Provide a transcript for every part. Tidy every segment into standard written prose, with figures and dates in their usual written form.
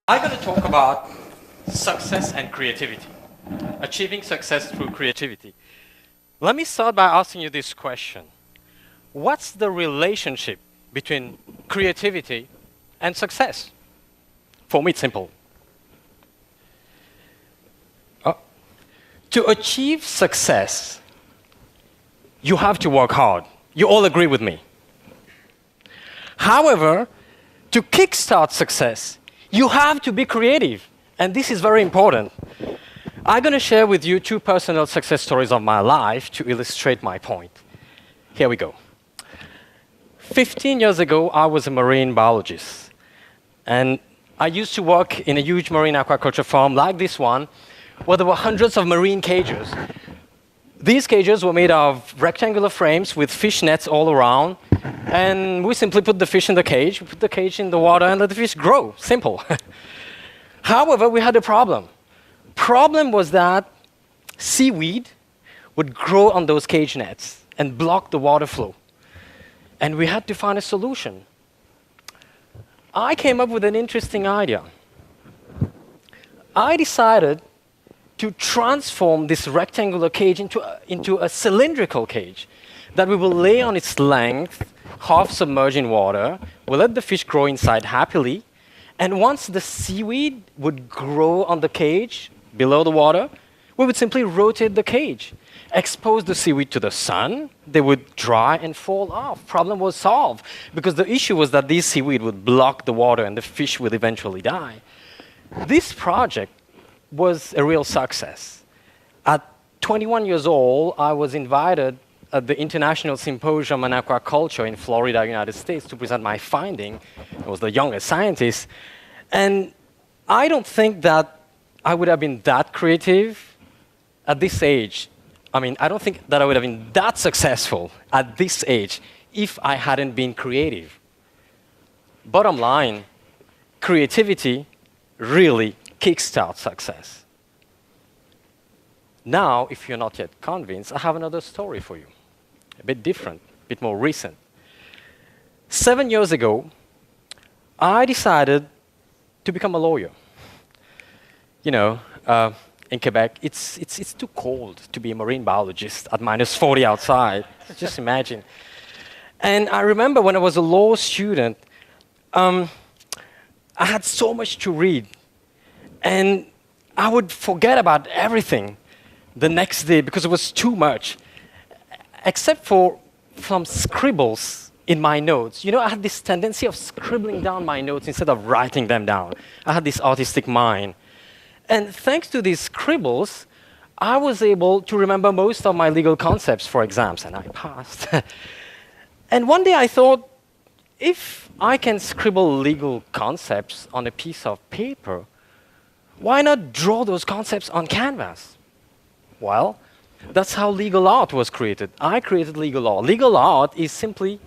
I'm going to talk about success and creativity, achieving success through creativity. Let me start by asking you this question. What's the relationship between creativity and success? For me, it's simple. To achieve success, you have to work hard. You all agree with me. However, to kickstart success, you have to be creative. And this is very important. I'm going to share with you 2 personal success stories of my life to illustrate my point. Here we go. 15 years ago, I was a marine biologist. And I used to work in a huge marine aquaculture farm like this one, where there were hundreds of marine cages. These cages were made of rectangular frames with fish nets all around, and we simply put the fish in the cage, put the cage in the water, and let the fish grow. Simple. However, we had a problem. Problem was that seaweed would grow on those cage nets and block the water flow. And we had to find a solution. I came up with an interesting idea. I decided to transform this rectangular cage into a cylindrical cage that we will lay on its length, half submerged in water. We'll let the fish grow inside happily. And once the seaweed would grow on the cage below the water, we would simply rotate the cage, expose the seaweed to the sun, they would dry and fall off. Problem was solved, because the issue was that these seaweed would block the water and the fish would eventually die. This project was a real success. At 21 years old, I was invited at the International Symposium on Aquaculture in Florida, United States, to present my finding. I was the youngest scientist. And I don't think that I would have been that creative at this age. I mean, I don't think that I would have been that successful at this age if I hadn't been creative. Bottom line, creativity really kickstart success. Now, if you're not yet convinced, I have another story for you. A bit different, a bit more recent. 7 years ago, I decided to become a lawyer. You know, in Quebec, it's too cold to be a marine biologist at -40 outside. Just imagine. And I remember when I was a law student, I had so much to read. And I would forget about everything the next day because it was too much, except for some scribbles in my notes. You know, I had this tendency of scribbling down my notes instead of writing them down. I had this artistic mind. And thanks to these scribbles, I was able to remember most of my legal concepts for exams, and I passed. And one day I thought, if I can scribble legal concepts on a piece of paper, why not draw those concepts on canvas? Well, that's how legal art was created. I created legal art. Legal art is simply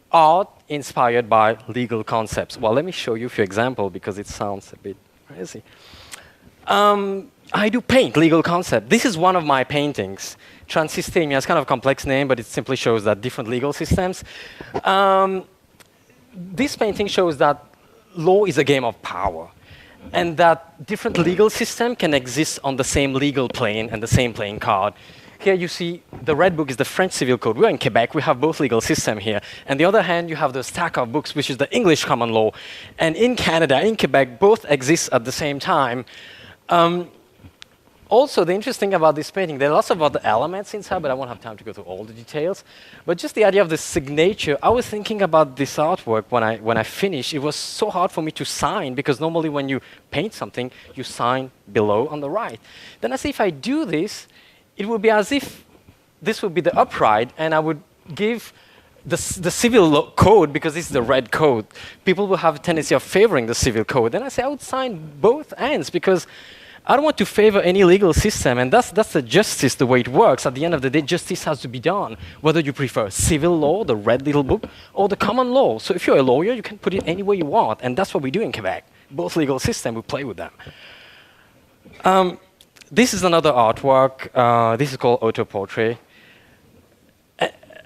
art inspired by legal concepts. Well, let me show you a few examples because it sounds a bit crazy. I do paint legal concept. This is one of my paintings. Transystemia is kind of a complex name, but it simply shows that different legal systems. This painting shows that law is a game of power, and that different legal systems can exist on the same legal plane and the same playing card. Here you see the red book is the French Civil Code. We're in Quebec, we have both legal systems here. On the other hand, you have the stack of books, which is the English common law. And in Canada, in Quebec, both exist at the same time. Also, the interesting thing about this painting, there are lots of other elements inside, but I won't have time to go through all the details. But just the idea of the signature, I was thinking about this artwork when I finished. It was so hard for me to sign, because normally when you paint something, you sign below on the right. Then I say, if I do this, it would be as if this would be the upright, and I would give the civil code, because this is the red code. People will have a tendency of favoring the civil code. Then I say, I would sign both ends, because I don't want to favor any legal system, and that's the justice, the way it works. At the end of the day, justice has to be done, whether you prefer civil law, the red little book, or the common law. So if you're a lawyer, you can put it any way you want, and that's what we do in Quebec. Both legal systems, we play with them. This is another artwork. This is called autoportrait.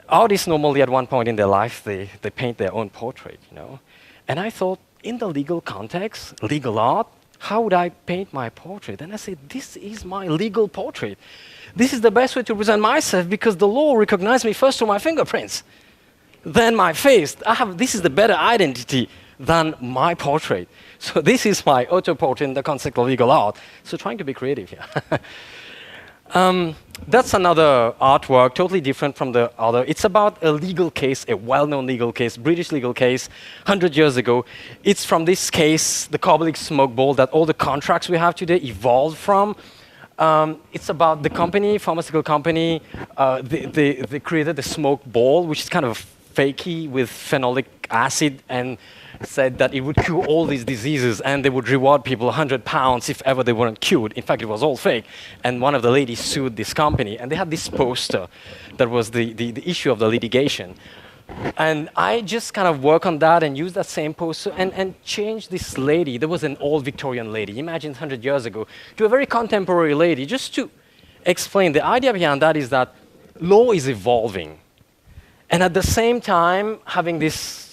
Artists normally at one point in their life, they paint their own portrait, you know. And I thought, in the legal context, legal art, how would I paint my portrait? And I said, this is my legal portrait. This is the best way to present myself because the law recognized me first through my fingerprints, then my face. This is the better identity than my portrait. So this is my auto-portrait in the concept of legal art. So trying to be creative here. That's another artwork, totally different from the other. It's about a legal case, a well-known legal case, British legal case, 100 years ago. It's from this case, the carbolic smoke ball, that all the contracts we have today evolved from. It's about the company, pharmaceutical company, they created the smoke ball, which is kind of fakey with phenolic acid, and said that it would cure all these diseases, and they would reward people £100 if ever they weren't cured. In fact, it was all fake. And one of the ladies sued this company, and they had this poster that was the issue of the litigation. And I just kind of work on that and use that same poster and change this lady. There was an old Victorian lady, imagine 100 years ago, to a very contemporary lady, just to explain. The idea behind that is that law is evolving. And at the same time, having this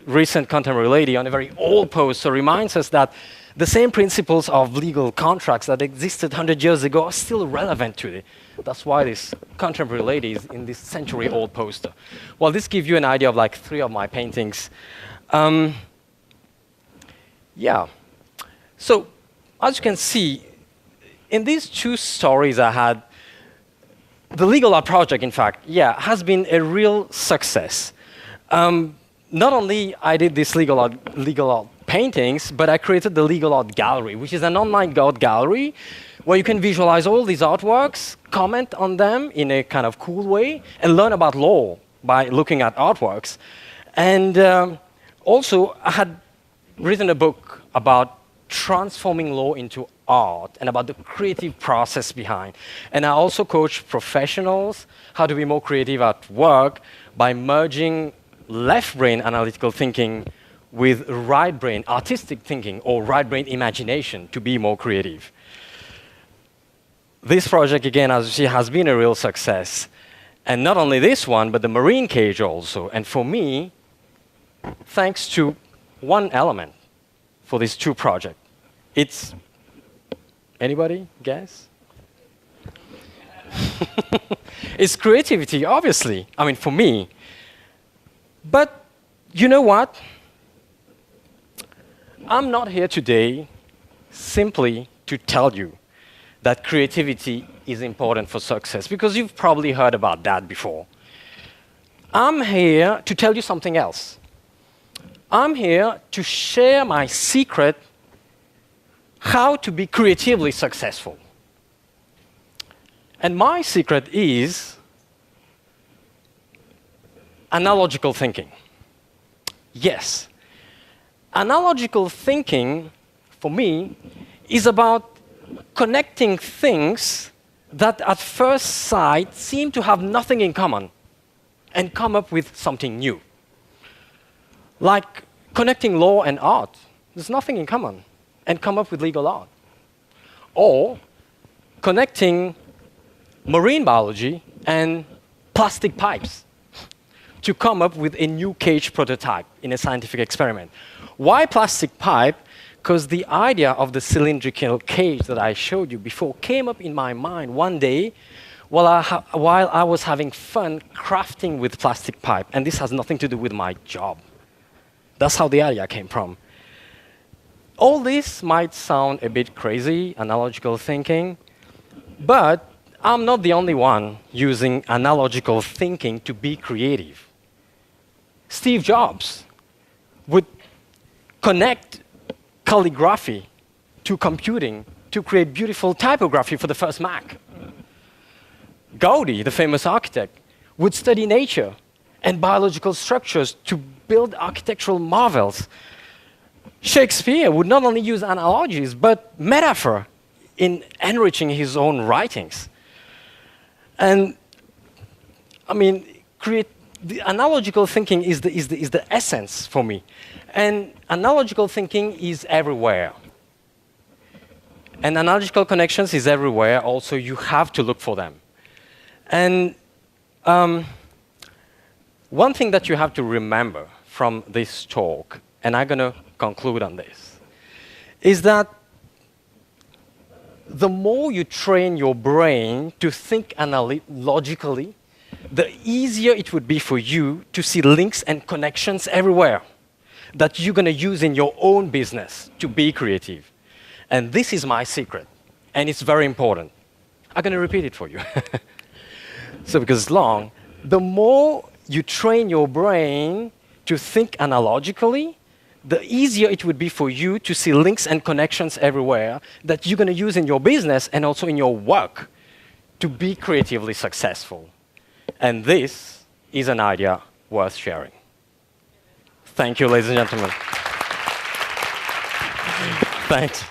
recent contemporary lady on a very old poster reminds us that the same principles of legal contracts that existed 100 years ago are still relevant today. That's why this contemporary lady is in this century-old poster. Well, this gives you an idea of like 3 of my paintings. Yeah. So, as you can see, in these 2 stories I had, the legal art project, in fact, has been a real success. Not only I did this legal art paintings, but I created the Legal Art Gallery, which is an online art gallery where you can visualize all these artworks, comment on them in a kind of cool way, and learn about law by looking at artworks. And also, I had written a book about transforming law into art and about the creative process behind. And I also coach professionals how to be more creative at work by merging left brain analytical thinking with right brain artistic thinking or right brain imagination to be more creative. This project, again, as you see, has been a real success. And not only this one, but the marine cage also. And for me, thanks to one element for these 2 projects. It's, anybody guess? It's creativity, obviously. I mean, for me. But you know what? I'm not here today simply to tell you that creativity is important for success, because you've probably heard about that before. I'm here to tell you something else. I'm here to share my secret how to be creatively successful. And my secret is analogical thinking. Yes. Analogical thinking, for me, is about connecting things that at first sight seem to have nothing in common and come up with something new. Like connecting law and art. There's nothing in common, and come up with legal art. Or connecting marine biology and plastic pipes to come up with a new cage prototype in a scientific experiment. Why plastic pipe? Because the idea of the cylindrical cage that I showed you before came up in my mind one day while I was having fun crafting with plastic pipe. And this has nothing to do with my job. That's how the idea came from. All this might sound a bit crazy, analogical thinking, but I'm not the only one using analogical thinking to be creative. Steve Jobs would connect calligraphy to computing to create beautiful typography for the first Mac. Gaudi, the famous architect, would study nature and biological structures to build architectural marvels. Shakespeare would not only use analogies, but metaphor in enriching his own writings. And I mean, the analogical thinking is the essence for me. And analogical thinking is everywhere. And analogical connections is everywhere. Also, you have to look for them. And one thing that you have to remember from this talk and I'm going to conclude on this, is that the more you train your brain to think logically, the easier it would be for you to see links and connections everywhere that you're going to use in your own business to be creative. And this is my secret, and it's very important. I'm going to repeat it for you. So because it's long, the more you train your brain to think analogically, the easier it would be for you to see links and connections everywhere that you're going to use in your business and also in your work to be creatively successful. And this is an idea worth sharing. Thank you, ladies and gentlemen. Thanks.